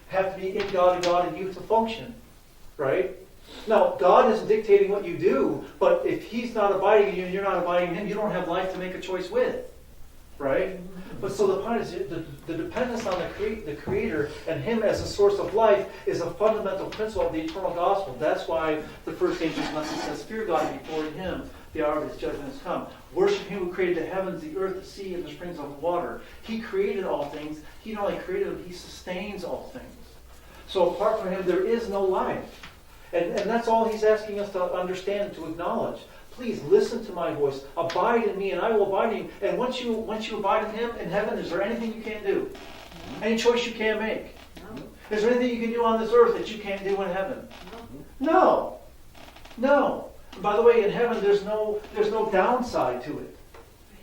Speaker 1: have to be in God and God in you to function. Right? Now, God isn't dictating what you do, but if He's not abiding in you and you're not abiding in Him, you don't have life to make a choice with. Right? But so the point is, the dependence on the Creator and Him as a source of life is a fundamental principle of the eternal gospel. That's why the first angel's message says, fear God, and before Him the hour of His judgment has come. Worship Him who created the heavens, the earth, the sea, and the springs of water. He created all things. He not only created them, He sustains all things. So apart from Him, there is no life. And that's all He's asking us to understand and to acknowledge. Please listen to my voice. Abide in me, and I will abide in you. And once you abide in Him in heaven, is there anything you can't do? Any choice you can't make? Is there anything you can do on this earth that you can't do in heaven? No. No. And by the way, in heaven, there's no downside to it.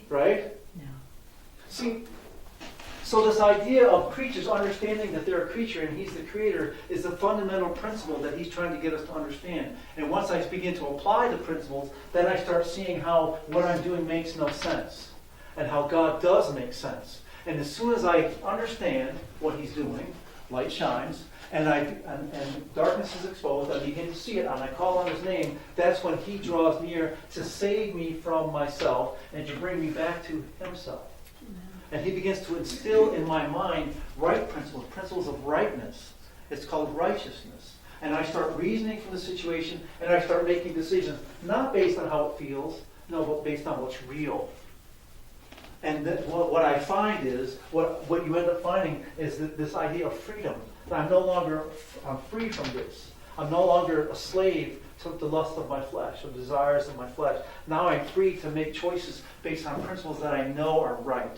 Speaker 1: Right? No. See, so this idea of creatures understanding that they're a creature and He's the Creator is the fundamental principle that He's trying to get us to understand. And once I begin to apply the principles, then I start seeing how what I'm doing makes no sense. And how God does make sense. And as soon as I understand what He's doing, light shines, and darkness is exposed, I begin to see it, and I call on His name, that's when He draws near to save me from myself and to bring me back to Himself. And He begins to instill in my mind right principles of rightness. It's called righteousness. And I start reasoning from the situation, and I start making decisions, not based on how it feels, no, but based on what's real. And what I find is, what you end up finding is that this idea of freedom. That I'm free from this. I'm no longer a slave to the lust of my flesh, of desires of my flesh. Now I'm free to make choices based on principles that I know are right,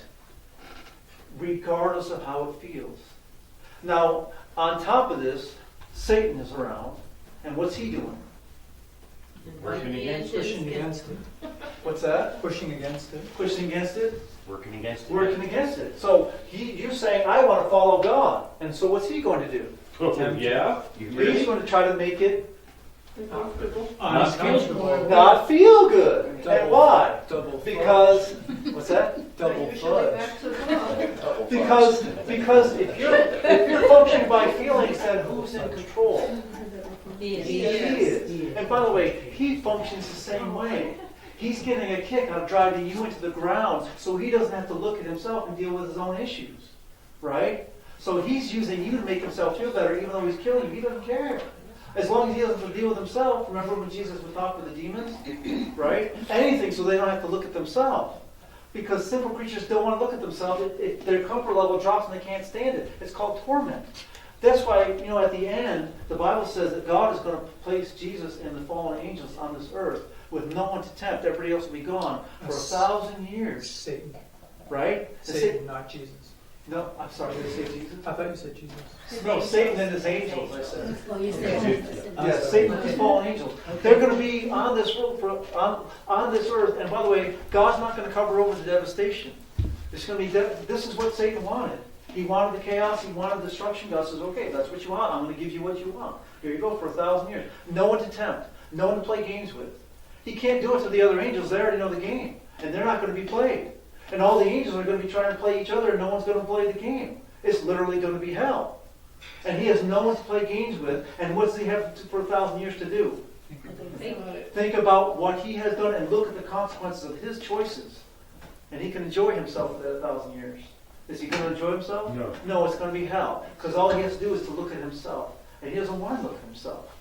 Speaker 1: regardless of how it feels. Now, on top of this, Satan is around, and what's he doing?
Speaker 4: Working against it.
Speaker 5: Pushing against it.
Speaker 1: What's that?
Speaker 5: Pushing against it.
Speaker 1: Pushing against it?
Speaker 4: Working against it.
Speaker 1: Working against it. So you're saying, I want to follow God. And so what's he going to do?
Speaker 4: Oh, yeah?
Speaker 1: He's going to try to make it
Speaker 5: Uncomfortable.
Speaker 1: not feel good.
Speaker 5: Double-
Speaker 1: And why?
Speaker 5: double
Speaker 1: Because, what's that?
Speaker 5: Double
Speaker 3: Usually
Speaker 5: fudge.
Speaker 3: back to God.
Speaker 1: Because if you're functioning by feelings, then who's in control?
Speaker 6: He is.
Speaker 1: He is. And by the way, He functions the same way. He's getting a kick out of driving you into the ground so He doesn't have to look at Himself and deal with His own issues. Right? So He's using you to make Himself feel better, even though He's killing you. He doesn't care. As long as He doesn't have to deal with Himself. Remember when Jesus would talk with the demons? Right? Anything so they don't have to look at themselves. Because simple creatures don't want to look at themselves. Their comfort level drops and they can't stand it. It's called torment. That's why, at the end, the Bible says that God is going to place Jesus and the fallen angels on this earth with no one to tempt. Everybody else will be gone for 1,000 years.
Speaker 5: Satan.
Speaker 1: Right?
Speaker 5: Satan, not Jesus.
Speaker 1: No, I'm sorry, did I say Jesus?
Speaker 5: I thought you said Jesus.
Speaker 1: No, Satan and his angels, I said.
Speaker 7: Oh, you said.
Speaker 1: Yeah, Satan and his fallen angels. They're going to be on this world, on this earth. And by the way, God's not going to cover over the devastation. It's going to be this is what Satan wanted. He wanted the chaos. He wanted destruction. God says, okay, that's what you want. I'm going to give you what you want. Here you go for 1,000 years. No one to tempt. No one to play games with. He can't do it to the other angels. They already know the game. And they're not going to be played. And all the angels are going to be trying to play each other, and no one's going to play the game. It's literally going to be hell. And he has no one to play games with. And what does he have for 1,000 years to do? Think about what he has done and look at the consequences of his choices. And he can enjoy himself for that 1,000 years. Is he going to enjoy himself?
Speaker 2: No.
Speaker 1: No, it's going to be hell. Because all he has to do is to look at himself. And he doesn't want to look at himself.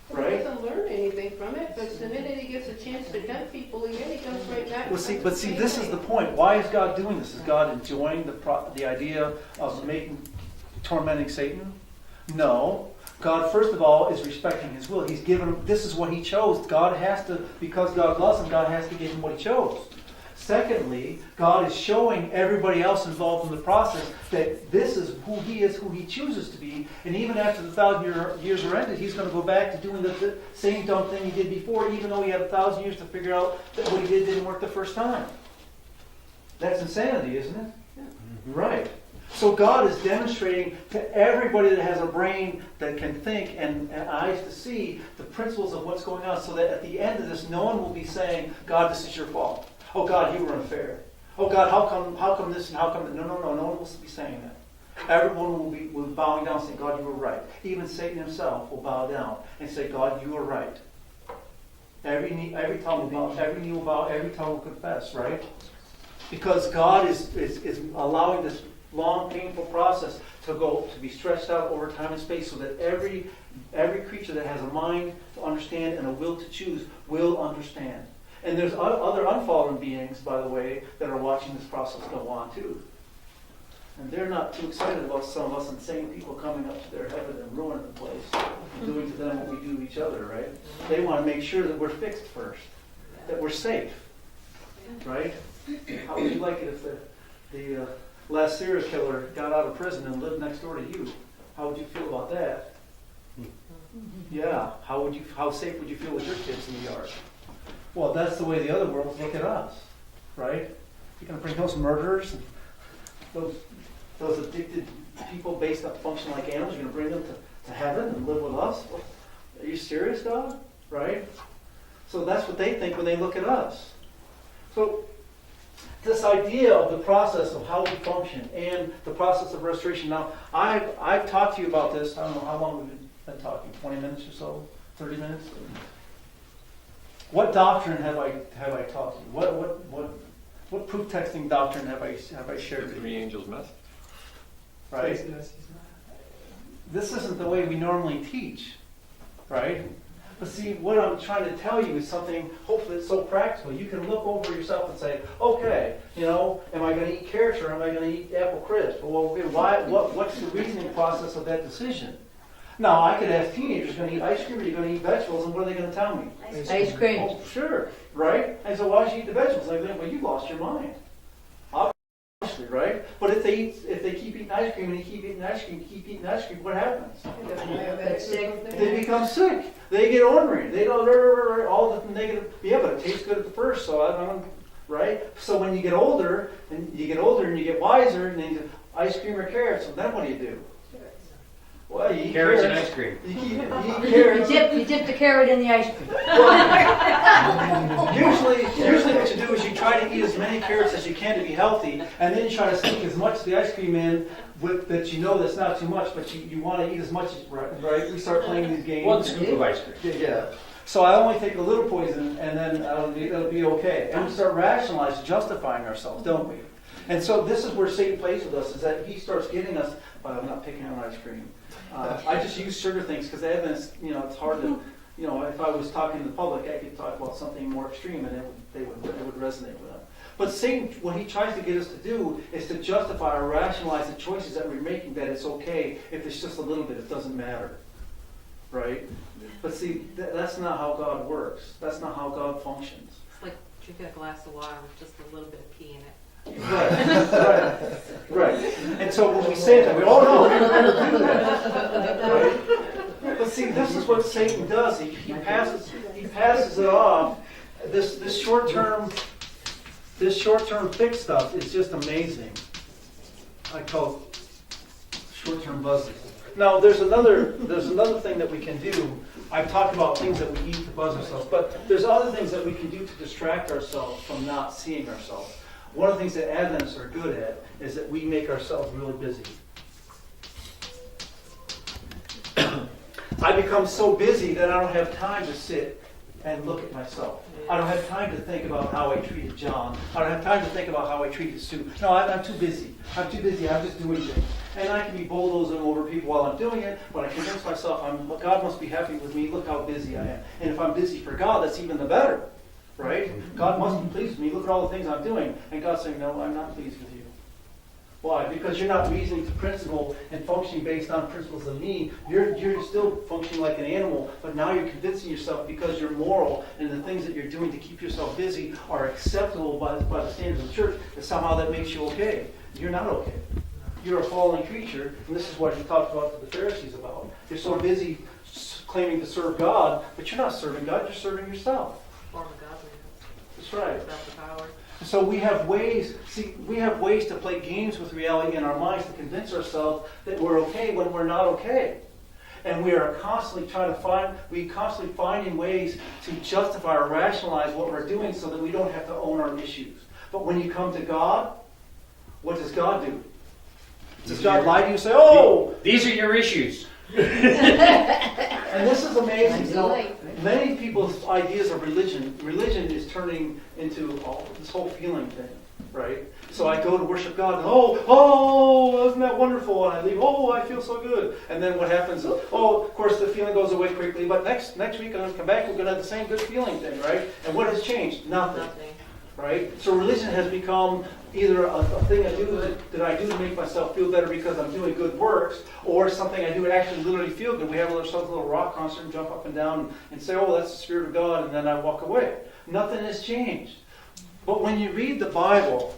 Speaker 3: He
Speaker 1: Right?
Speaker 3: doesn't learn anything from it, but the minute he gets a chance to tempt people again, he comes right back.
Speaker 1: Well, see, but see, this is the point. Why is God doing this? Is God enjoying the idea of tormenting Satan? No. God, first of all, is respecting his will. He's given him, this is what he chose. God has to, because God loves him, God has to give him what he chose. Secondly, God is showing everybody else involved in the process that this is, who he chooses to be. And even after the 1,000 years are ended, he's going to go back to doing the same dumb thing he did before, even though he had 1,000 years to figure out that what he did didn't work the first time. That's insanity, isn't it? Right. So God is demonstrating to everybody that has a brain that can think and eyes to see the principles of what's going on, so that at the end of this, no one will be saying, God, this is your fault. Oh, God, you were unfair. Oh, God, how come this and how come that? No one will be saying that. Everyone will be bowing down saying, God, you were right. Even Satan himself will bow down and say, God, you are right. Every tongue will bow, every knee will bow, every tongue will confess, right? Because God is allowing this long, painful process to be stretched out over time and space, so that every creature that has a mind to understand and a will to choose will understand. And there's other unfallen beings, by the way, that are watching this process go on too. And they're not too excited about some of us insane people coming up to their heaven and ruining the place, and doing to them what we do to each other, right? They want to make sure that we're fixed first, that we're safe, right? How would you like it if the last serial killer got out of prison and lived next door to you? How would you feel about that? Yeah. How safe would you feel with your kids in the yard? Well, that's the way the other worlds look at us, right? You're going to bring those murderers, and those addicted people based on function like animals, you're going to bring them to heaven and live with us? Are you serious, God? Right? So that's what they think when they look at us. So this idea of the process of how we function and the process of restoration. Now, I've talked to you about this. I don't know how long we've been talking, 20 minutes or so, 30 minutes? What doctrine have I taught you? What proof texting doctrine have I shared with you?
Speaker 2: Three angels mess.
Speaker 1: Right? This isn't the way we normally teach, right? But see, what I'm trying to tell you is something, hopefully it's so practical. You can look over yourself and say, okay, am I going to eat carrots or am I going to eat apple crisp? Well, okay, what's the reasoning process of that decision? Now, I could ask teenagers, going to eat ice cream or are you going to eat vegetables, and what are they going to tell me?
Speaker 7: Ice cream.
Speaker 1: Oh, sure, right? And so why should you eat the vegetables? I think, well, you lost your mind. Obviously, right? But if they keep eating ice cream and they keep eating ice cream, what happens? They become sick. They get ornery. They don't all the negative. Yeah, but it tastes good at the first, so I don't. Right? So when you get older and you get wiser, and then you ice cream or carrots, well, then what do? Well, you eat
Speaker 4: Carrots and ice cream.
Speaker 1: You eat carrots.
Speaker 7: You dip the carrot in the ice cream.
Speaker 1: Usually what you do is you try to eat as many carrots as you can to be healthy, and then you try to sneak as much of the ice cream in that that's not too much, but you want to eat as much as, right? We start playing these games.
Speaker 4: 1 scoop of ice cream.
Speaker 1: Yeah. So I only take a little poison, and then it'll be okay. And we start rationalizing, justifying ourselves, don't we? And so this is where Satan plays with us, is that he starts getting us, I'm not picking on ice cream. I just use sugar things because it's hard to, if I was talking to the public, I could talk about something more extreme and it would resonate with them. But Satan, what he tries to get us to do is to justify or rationalize the choices that we're making, that it's okay if it's just a little bit, it doesn't matter. Right? But see, that's not how God works. That's not how God functions.
Speaker 6: It's like drinking a glass of water with just a little bit of pee in it.
Speaker 1: Right. And so when we say that, we no, we would never do that. Right? But see, this is what Satan does. He passes it off. This short-term fix stuff is just amazing. I call it short-term buzzes. Now, there's another thing that we can do. I've talked about things that we eat to buzz ourselves, but there's other things that we can do to distract ourselves from not seeing ourselves. one of the things that Adventists are good at is that we make ourselves really busy. I become so busy that I don't have time to sit and look at myself. I don't have time to think about how I treated John. I don't have time to think about how I treated Sue. No, I'm too busy. I'm too busy. I'm just doing things. And I can be bulldozing over people while I'm doing it, but I convince myself, God must be happy with me. Look how busy I am. And if I'm busy for God, that's even the better. Right? God must be pleased with me. Look at all the things I'm doing. And God's saying, no, I'm not pleased with you. Why? Because you're not reasoning to principle and functioning based on principles of me. You're still functioning like an animal, but now you're convincing yourself because you're moral and the things that you're doing to keep yourself busy are acceptable by the standards of the church, that somehow that makes you okay. You're not okay. You're a fallen creature, and this is what he talked about to the Pharisees about. You're so busy claiming to serve God, but you're not serving God, you're serving yourself.
Speaker 6: Form of godliness.
Speaker 1: That's right.
Speaker 6: Without the power.
Speaker 1: So we have ways to play games with reality in our minds to convince ourselves that we're okay when we're not okay. And we are constantly constantly finding ways to justify or rationalize what we're doing so that we don't have to own our issues. But when you come to God, what does God do? Does God lie to you and say, oh!
Speaker 4: These are your issues.
Speaker 1: And this is amazing. You know,
Speaker 7: Right.
Speaker 1: many people's ideas of religion is turning into this whole feeling thing, right? So I go to worship God, and oh, isn't that wonderful? And I leave, oh, I feel so good. And then what happens is, of course, the feeling goes away quickly, but next week I'm going to come back, we're going to have the same good feeling thing, right? And what has changed? Nothing. Right? So religion has become either a thing that I do to make myself feel better because I'm doing good works, or something I do to actually literally feel good. We have ourselves a little rock concert and jump up and down and say, oh, that's the Spirit of God, and then I walk away. Nothing has changed. But when you read the Bible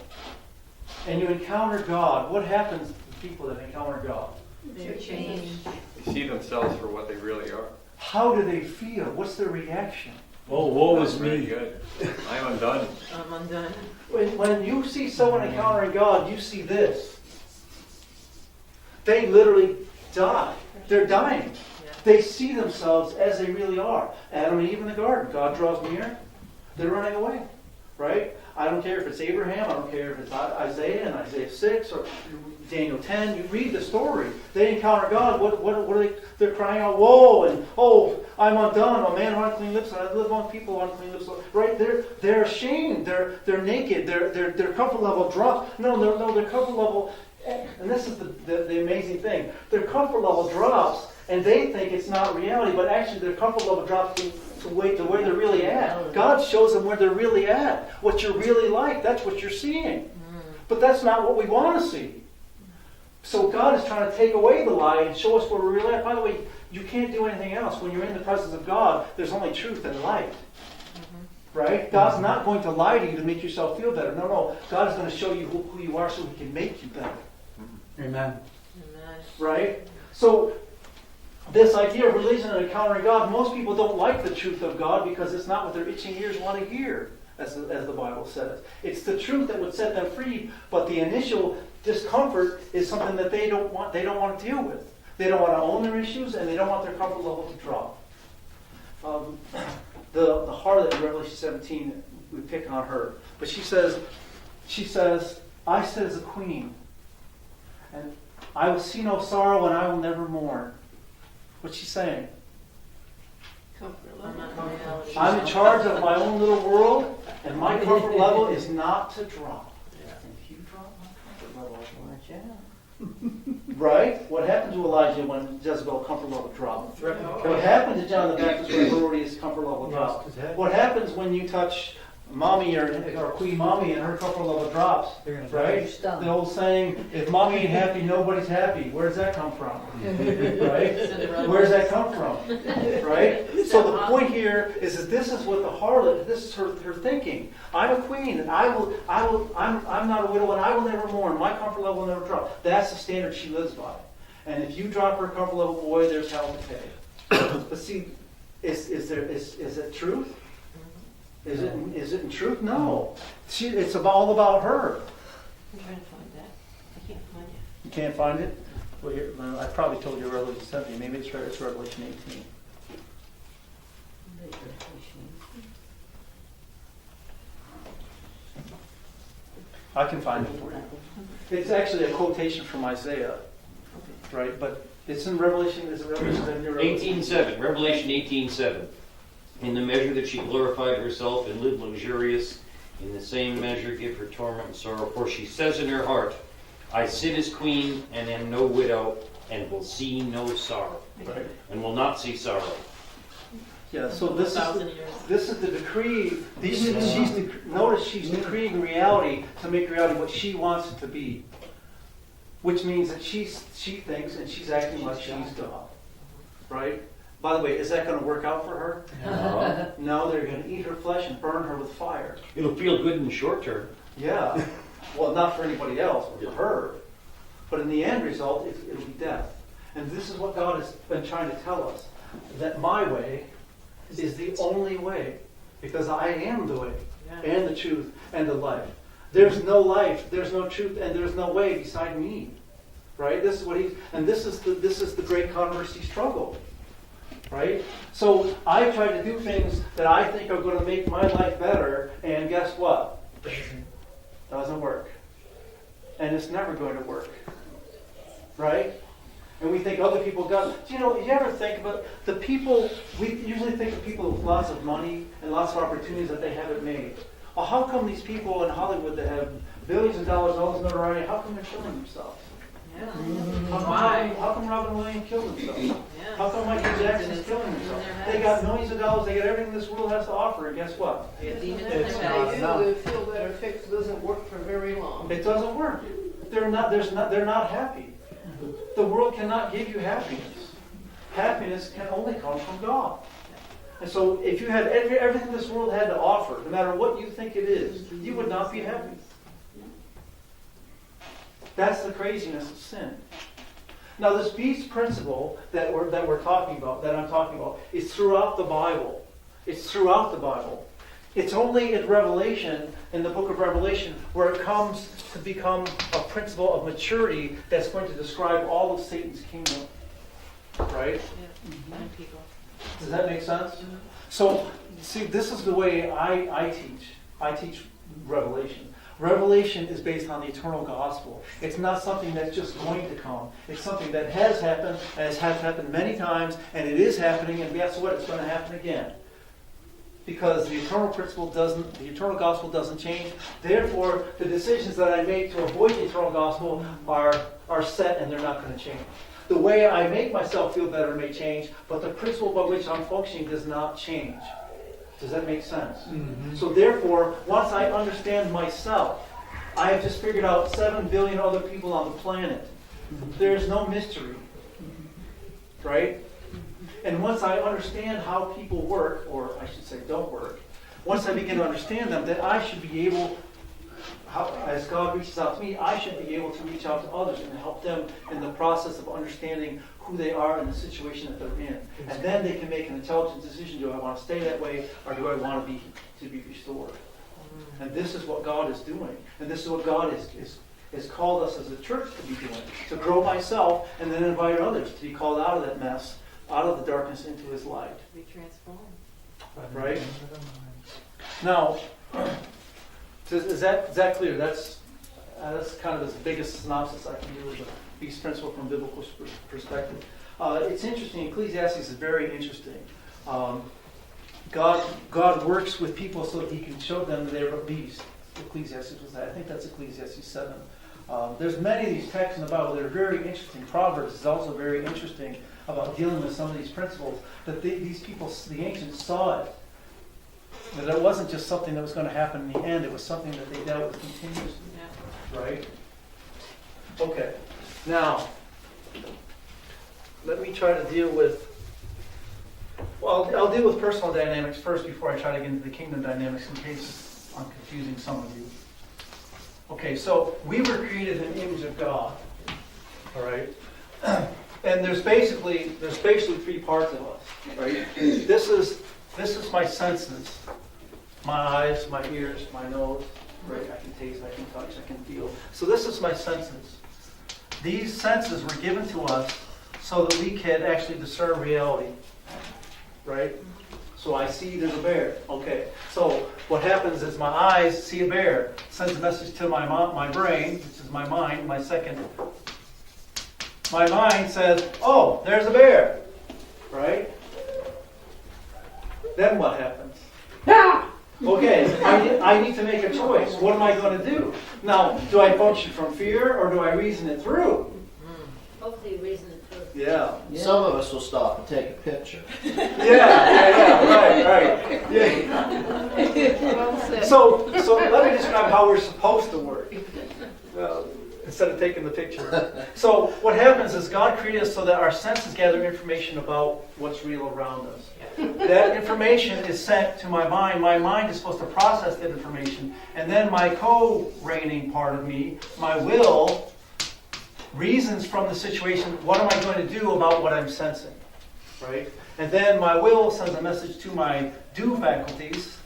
Speaker 1: and you encounter God, what happens to the people that encounter God?
Speaker 6: They're changed.
Speaker 2: They see themselves for what they really are.
Speaker 1: How do they feel? What's their reaction?
Speaker 4: Oh, woe
Speaker 2: That's
Speaker 4: is
Speaker 2: very
Speaker 4: me.
Speaker 2: good. I'm undone.
Speaker 6: I'm undone.
Speaker 1: When you see someone encountering God, you see this. They literally die. They're dying.
Speaker 6: Yeah.
Speaker 1: They see themselves as they really are. Adam and Eve in the garden. God draws near. They're running away. Right? I don't care if it's Abraham. I don't care if it's Isaiah and Isaiah 6 or Daniel 10. You read the story. They encounter God. What are they? They're crying out, woe, and oh, I'm undone. A man of unclean lips, and I live among people of unclean lips. Right? They're ashamed. They're naked. Their comfort level drops. No, their comfort level, and this is the amazing thing. Their comfort level drops, and they think it's not reality, but actually their comfort level drops to where they're really at. God shows them where they're really at. What you're really like, that's what you're seeing. But that's not what we want to see. So God is trying to take away the lie and show us where we're really at. By the way, you can't do anything else. When you're in the presence of God, there's only truth and light. Right? God's not going to lie to you to make yourself feel better. No. God is going to show you who you are so He can make you better. Amen.
Speaker 6: Amen.
Speaker 1: Right? So this idea of religion and encountering God, most people don't like the truth of God because it's not what their itching ears want to hear, as the Bible says. It's the truth that would set them free, but the initial discomfort is something that they don't want to deal with. They don't want to own their issues, and they don't want their comfort level to drop. The harlot in Revelation 17, we pick on her, but she says, I sit as a queen, and I will see no sorrow, and I will never mourn. What's she saying?
Speaker 3: Comfort
Speaker 6: I'm
Speaker 3: level.
Speaker 6: not in reality.
Speaker 1: I'm in charge of my own little world, and my comfort level is not to drop. And if you drop my comfort level, watch out. Right? What happened to Elijah when Jezebel's comfort level dropped? What happened to John the Baptist when Herodias' comfort level dropped? What happens when you touch mommy or Queen Mommy and her comfort level drops? Right? The old saying, if mommy ain't happy, nobody's happy. Where does that come from? Right? Where does that come from? Right? So the point here is that this is what the harlot, this is her thinking. I'm a queen, and I'm not a widow, and I will never mourn. My comfort level will never drop. That's the standard she lives by. And if you drop her comfort level, boy, there's hell to pay. But see, is it truth? Is it in truth? No. It's all about her.
Speaker 3: I'm trying to find that. I can't find it.
Speaker 1: You can't find it? Well, I probably told you Revelation 17. Maybe it's Revelation 18. I can find it for you. It's actually a quotation from Isaiah, right? But it's in Revelation. Is it Revelation?
Speaker 4: 18:7, Revelation 18:7. In the measure that she glorified herself and lived luxurious, in the same measure give her torment and sorrow. For she says in her heart, I sit as queen and am no widow, and will see no sorrow,
Speaker 1: Right.
Speaker 4: and will not see sorrow.
Speaker 1: Yeah. So this is
Speaker 6: 1,000 years.
Speaker 1: this is the decree. Notice she's decreeing reality to make reality what she wants it to be, which means that she thinks and she's acting like she's God, right? By the way, is that going to work out for her? No, they're going to eat her flesh and burn her with fire.
Speaker 4: It'll feel good in the short term.
Speaker 1: Yeah. Well, not for anybody else, but for her. But in the end result, it'll be death. And this is what God has been trying to tell us, that my way is the only way, because I am the way and the truth and the life. There's no life, there's no truth, and there's no way beside me. Right? This is what this is the great controversy struggle. Right? So I try to do things that I think are going to make my life better, and guess what? Doesn't work. And it's never going to work. Right? And we think other people got... You ever think about the people... We usually think of people with lots of money and lots of opportunities that they haven't made. Well, how come these people in Hollywood that have billions of dollars, all this notoriety, how come they're killing themselves?
Speaker 6: Yeah.
Speaker 1: How come Robin Williams killed himself?
Speaker 6: Yeah.
Speaker 1: How come Michael Jackson's killing himself? They got millions of dollars, they got everything this world has to offer, and guess what?
Speaker 6: They have demons in
Speaker 1: It's
Speaker 6: their
Speaker 1: not
Speaker 6: heads.
Speaker 1: enough.
Speaker 3: The feel better fix doesn't work for very long.
Speaker 1: It doesn't work. They're not happy. The world cannot give you happiness. Happiness can only come from God. And so if you had everything this world had to offer, no matter what you think it is, you would not be happy. That's the craziness of sin. Now this beast principle that I'm talking about, is throughout the Bible. It's throughout the Bible. It's only in Revelation, in the book of Revelation, where it comes to become a principle of maturity that's going to describe all of Satan's kingdom. Right?
Speaker 6: Yeah. And people.
Speaker 1: Does that make sense? So, see, this is the way I teach. I teach Revelation. Revelation is based on the eternal gospel. It's not something that's just going to come. It's something that has happened, and has happened many times, and it is happening, and guess what? It's going to happen again. Because the eternal gospel doesn't change. Therefore, the decisions that I make to avoid the eternal gospel are set, and they're not going to change. The way I make myself feel better may change, but the principle by which I'm functioning does not change. Does that make sense? Mm-hmm. So therefore, once I understand myself, I have just figured out 7 billion other people on the planet. There's no mystery. Right? And once I understand how people work, or I should say don't work, once I begin to understand them, then I should be able, as God reaches out to me, I should be able to reach out to others and help them in the process of understanding who they are in the situation that they're in. And then they can make an intelligent decision. Do I want to stay that way, or do I want to be restored? And this is what God is doing. And this is what God has called us as a church to be doing. To grow myself and then invite others to be called out of that mess, out of the darkness into His light.
Speaker 6: Be transformed.
Speaker 1: Right? Now, is that clear? That's kind of as big a synopsis I can do of the beast principle from a biblical perspective. It's interesting. Ecclesiastes is very interesting. God works with people so that He can show them that they're a beast. Ecclesiastes was that. I think that's Ecclesiastes 7. There's many of these texts in the Bible that are very interesting. Proverbs is also very interesting about dealing with some of these principles. That these people, the ancients, saw it. That it wasn't just something that was going to happen in the end. It was something that they dealt with continuously.
Speaker 6: Yeah.
Speaker 1: Right? Okay. Now, let me try to deal with... Well, I'll deal with personal dynamics first before I try to get into the kingdom dynamics in case I'm confusing some of you. Okay, so we were created in the image of God. All right? And there's basically 3 parts of us. Right? This is my senses. My eyes, my ears, my nose. Right? I can taste, I can touch, I can feel. So this is my senses. These senses were given to us so that we can actually discern reality. Right? So I see there's a bear. Okay. So what happens is my eyes see a bear, sends a message to my brain, which is my mind, my second. My mind says, oh, there's a bear. Right? Then what happens? Okay, I need to make a choice. What am I going to do? Now, do I function from fear or do I reason it through?
Speaker 8: Hopefully reason it through.
Speaker 1: Yeah.
Speaker 9: Some of us will stop and take a picture.
Speaker 1: Right. Yeah.
Speaker 3: Well said.
Speaker 1: So let me describe how we're supposed to work. Instead of taking the picture. So what happens is God created us so that our senses gather information about what's real around us. That information is sent to my mind. My mind is supposed to process that information. And then my co-reigning part of me, my will, reasons from the situation, what am I going to do about what I'm sensing? Right? And then my will sends a message to my do faculties,